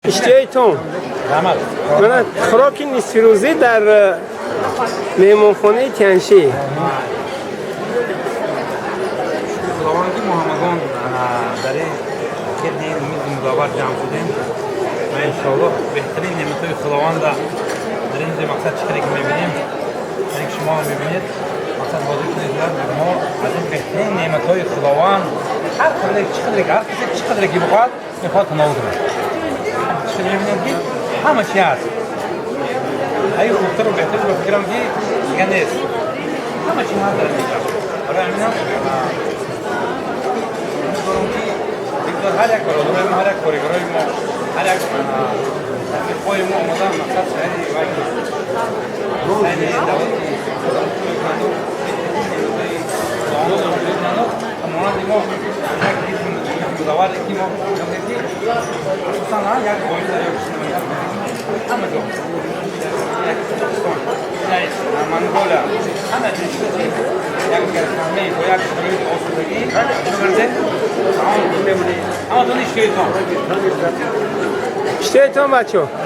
اشتیایتون من خوراک نصف روزی در مهمانخانه تیانشی خداوندی محمدان در این کردی امید مداوت جمع شدیم و انشاءالله بهترین نعمتهای خداوند در این مقصد چیکاری که میبینیم که شما میبینید مقصد واضح کنید ما از این بهترین نعمتهای خداوند هر کسی چقدر که بخواد میخواد تناول کنه چقدر میبینید که همه چی هست ای خوبتر و بهتر به فکرم که دیگه نیست همه چی هست در اینجا برای همینم هر یک برادرای ما هر یک کارگرای ما هر یک رفیقای ما آمدن مقصد شهری وقتی مانند ما یک مداور که ما خصوصا یک باید در یک همه جا یک منگولا همه جنشتی یک گرفهمی و یک شروعی آسودگی برده اما تو نیشتیتان اشتیایتون بچه